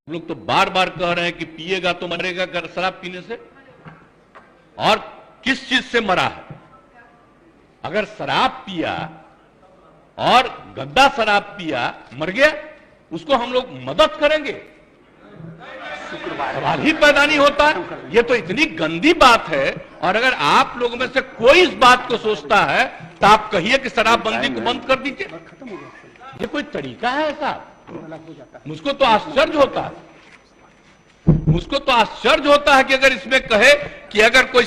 लोग तो बार बार कह रहे हैं कि पिएगा तो मरेगा कर शराब पीने से। और किस चीज से मरा है? अगर शराब पिया और गंदा शराब पिया मर गया, उसको हम लोग मदद करेंगे? सवाल ही पैदा नहीं होता। ये तो इतनी गंदी बात है। और अगर आप लोगों में से कोई इस बात को सोचता है तो आप कहिए कि शराबबंदी को बंद कर दीजिए। ये कोई तरीका है ऐसा? मुझको तो आश्चर्य होता है। मुझको तो आश्चर्य होता है कि अगर इसमें कहे कि अगर कोई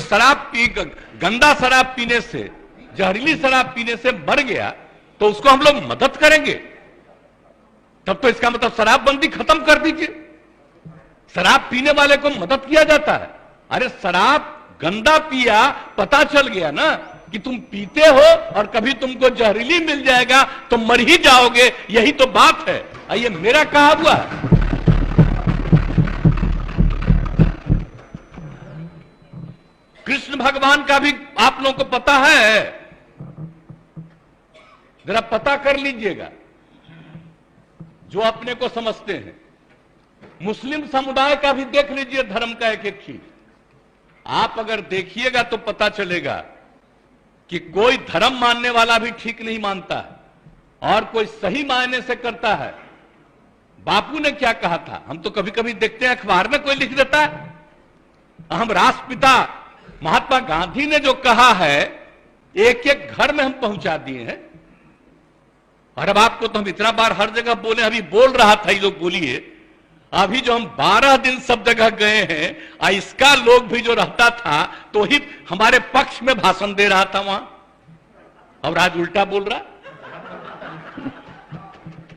गंदा शराब पीने से, जहरीली शराब पीने से मर गया तो उसको हम लोग मदद करेंगे, तब तो इसका मतलब शराबबंदी खत्म कर दीजिए। शराब पीने वाले को मदद किया जाता है। अरे शराब गंदा पिया, पता चल गया ना कि तुम पीते हो और कभी तुमको जहरीली मिल जाएगा तो मर ही जाओगे, यही तो बात है। ये मेरा कहा हुआ है। कृष्ण भगवान का भी आप लोगों को पता है, जरा पता कर लीजिएगा जो अपने को समझते हैं। मुस्लिम समुदाय का भी देख लीजिए, धर्म का एक एक चीज आप अगर देखिएगा तो पता चलेगा कि कोई धर्म मानने वाला भी ठीक नहीं मानता है और कोई सही मायने से करता है। बापू ने क्या कहा था, हम तो कभी कभी देखते हैं अखबार में कोई लिख देता है। हम राष्ट्रपिता महात्मा गांधी ने जो कहा है एक एक घर में हम पहुंचा दिए हैं। और अब आपको तो हम इतना बार हर जगह बोले, अभी बोल रहा था, ये लोग बोलिए, अभी जो हम 12 दिन सब जगह गए हैं, इसका लोग भी जो रहता था तो ही हमारे पक्ष में भाषण दे रहा था वहां, और आज उल्टा बोल रहा।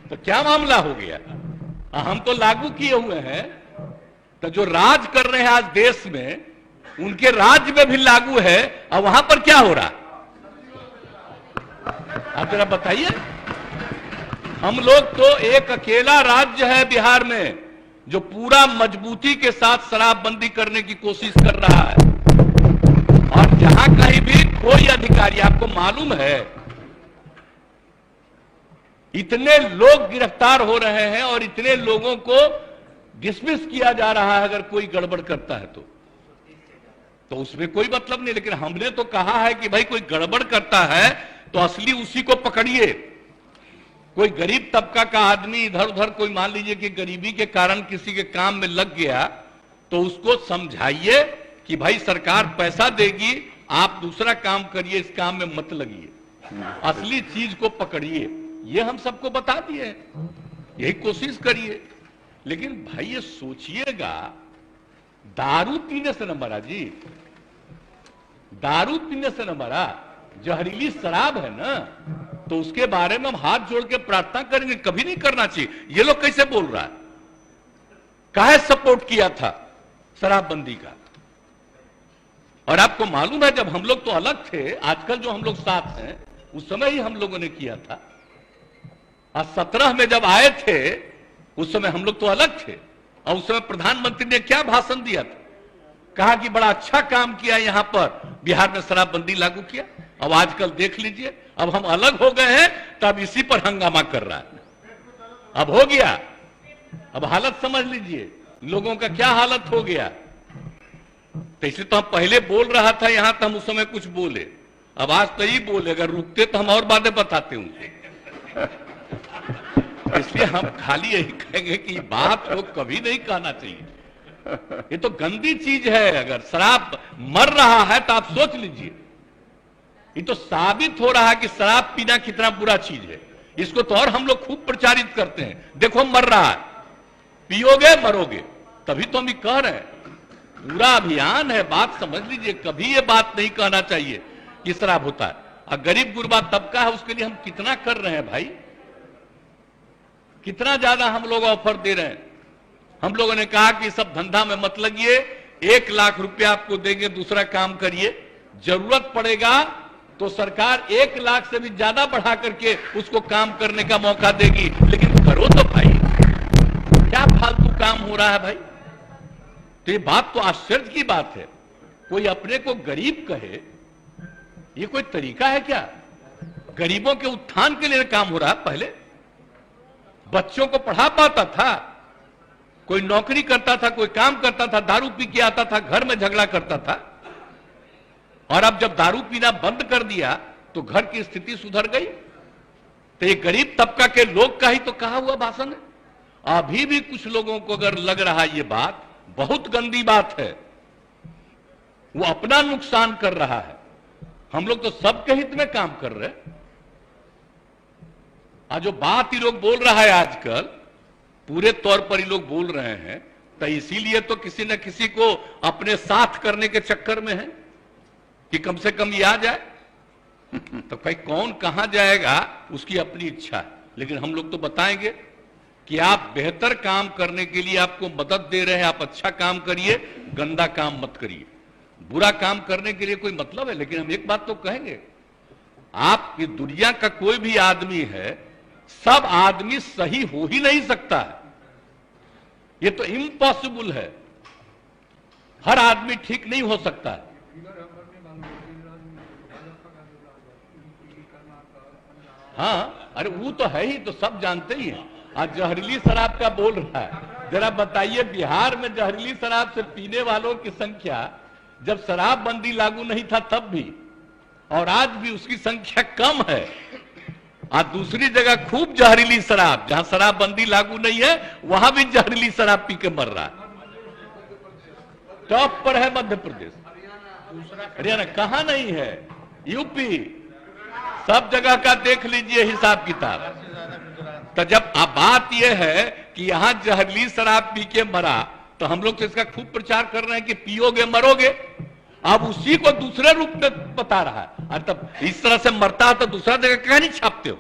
तो क्या मामला हो गया? हम तो लागू किए हुए हैं, तो जो राज कर रहे हैं आज देश में उनके राज्य में भी लागू है, और वहां पर क्या हो रहा? आप जरा बताइए। हम लोग तो एक अकेला राज्य है बिहार में जो पूरा मजबूती के साथ शराबबंदी करने की कोशिश कर रहा है। और जहां कहीं भी कोई अधिकारी, आपको मालूम है इतने लोग गिरफ्तार हो रहे हैं और इतने लोगों को डिसमिस किया जा रहा है अगर कोई गड़बड़ करता है तो उसमें कोई मतलब नहीं। लेकिन हमने तो कहा है कि भाई कोई गड़बड़ करता है तो असली उसी को पकड़िए। कोई गरीब तबका का आदमी इधर उधर, कोई मान लीजिए कि गरीबी के कारण किसी के काम में लग गया, तो उसको समझाइए कि भाई सरकार पैसा देगी, आप दूसरा काम करिए, इस काम में मत लगिए, असली चीज को पकड़िए। ये हम सबको बता दिए, यही कोशिश करिए। लेकिन भाई ये सोचिएगा, दारू पीने से न मरा जी, दारू पीने से न मरा, जहरीली शराब है ना, तो उसके बारे में हम हाथ जोड़ के प्रार्थना करेंगे। कभी नहीं करना चाहिए। ये लोग कैसे बोल रहा है? काहे सपोर्ट किया था शराबबंदी का? और आपको मालूम है जब हम लोग तो अलग थे, आजकल जो हम लोग साथ हैं, उस समय ही हम लोगों ने किया था। और 17 में जब आए थे उस समय हम लोग तो अलग थे, और उस समय प्रधानमंत्री ने क्या भाषण दिया था? कहा कि बड़ा अच्छा काम किया, यहां पर बिहार में शराबबंदी लागू किया। अब आजकल देख लीजिए, अब हम अलग हो गए हैं तब इसी पर हंगामा कर रहा है। अब हो गया, अब हालत समझ लीजिए लोगों का क्या हालत हो गया। तो इसलिए तो हम पहले बोल रहा था यहां, तो हम उस समय कुछ बोले, अब आज तो ही बोले। अगर रुकते तो हम और बातें बताते उनसे। इसलिए हम खाली यही कहेंगे कि बात को कभी नहीं कहना चाहिए। ये तो गंदी चीज है। अगर शराब मर रहा है तो आप सोच लीजिए, ये तो साबित हो रहा है कि शराब पीना कितना बुरा चीज है। इसको तो और हम लोग खूब प्रचारित करते हैं, देखो मर रहा है, पियोगे मरोगे। तभी तो हम ये कह रहे हैं, पूरा अभियान है। बात समझ लीजिए, कभी ये बात नहीं कहना चाहिए कि शराब होता है। और गरीब गुरबा तबका है, उसके लिए हम कितना कर रहे हैं भाई, कितना ज्यादा हम लोग ऑफर दे रहे हैं। हम लोगों ने कहा कि सब धंधा में मत लगिए, 1 लाख रुपया आपको देंगे, दूसरा काम करिए। जरूरत पड़ेगा तो सरकार 1 लाख से भी ज्यादा बढ़ा करके उसको काम करने का मौका देगी। लेकिन करो तो भाई, क्या फालतू काम हो रहा है भाई? तो ये बात तो आश्चर्य की बात है। कोई अपने को गरीब कहे, ये कोई तरीका है क्या? गरीबों के उत्थान के लिए काम हो रहा है। पहले बच्चों को पढ़ा पाता था, कोई नौकरी करता था, कोई काम करता था, दारू पी के आता था, घर में झगड़ा करता था। और अब जब दारू पीना बंद कर दिया तो घर की स्थिति सुधर गई। तो ये गरीब तबका के लोग का ही तो कहा हुआ भाषण है। अभी भी कुछ लोगों को अगर लग रहा है ये बात बहुत गंदी बात है, वो अपना नुकसान कर रहा है। हम लोग तो सबके हित में काम कर रहे हैं। आज जो बात ये लोग बोल रहा है आजकल, पूरे तौर पर ये लोग बोल रहे हैं, तो इसीलिए तो किसी न किसी को अपने साथ करने के चक्कर में है कि कम से कम ये आ जाए। तो भाई कौन कहां जाएगा उसकी अपनी इच्छा है, लेकिन हम लोग तो बताएंगे कि आप बेहतर काम करने के लिए आपको मदद दे रहे हैं। आप अच्छा काम करिए, गंदा काम मत करिए। बुरा काम करने के लिए कोई मतलब है, लेकिन हम एक बात तो कहेंगे, आप ये दुनिया का कोई भी आदमी है, सब आदमी सही हो ही नहीं सकता है। ये तो इम्पॉसिबल है। हर आदमी ठीक नहीं हो सकता है। हाँ, अरे वो तो है ही, तो सब जानते ही हैं। आज जहरीली शराब का बोल रहा है, जरा बताइए बिहार में जहरीली शराब से पीने वालों की संख्या जब शराबबंदी लागू नहीं था तब भी, और आज भी उसकी संख्या कम है। आज दूसरी जगह खूब जहरीली शराब, जहां शराबबंदी लागू नहीं है वहां भी जहरीली शराब पी के मर रहा है। टॉप पर है मध्य प्रदेश, हरियाणा कहां नहीं है, यूपी, सब जगह का देख लीजिए हिसाब किताब। तो जब अब बात यह है कि यहां जहरीली शराब पी के मरा, तो हम लोग तो इसका खूब प्रचार कर रहे हैं कि पियोगे मरोगे। अब उसी को दूसरे रूप में बता रहा है। और तब इस तरह से मरता है तो दूसरा जगह कहां नहीं छापते हो?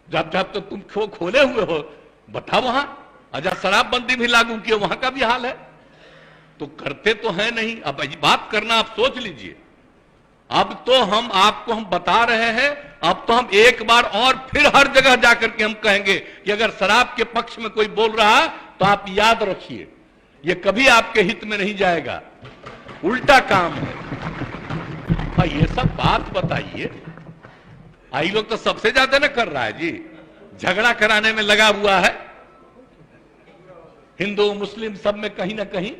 जब जब तो तुम खोले हुए हो, बताओ वहां अजा शराबबंदी भी लागू किए, वहां का भी हाल है। तो करते तो है नहीं। अब बात करना आप सोच लीजिए। अब तो हम आपको हम बता रहे हैं, अब तो हम एक बार और फिर हर जगह जाकर के हम कहेंगे कि अगर शराब के पक्ष में कोई बोल रहा है तो आप याद रखिए, ये कभी आपके हित में नहीं जाएगा, उल्टा काम है। भाई ये सब बात बताइए। आई लोग तो सबसे ज्यादा ना कर रहा है जी, झगड़ा कराने में लगा हुआ है, हिंदू मुस्लिम सब में कहीं ना कहीं।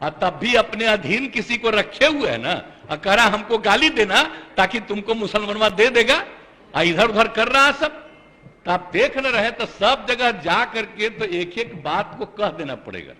तब भी अपने अधीन किसी को रखे हुए है ना, करा हमको गाली देना ताकि तुमको मुसलमानवा दे देगा, इधर उधर कर रहा है सब। तो आप देख न रहे तो सब जगह जा करके तो एक एक बात को कह देना पड़ेगा।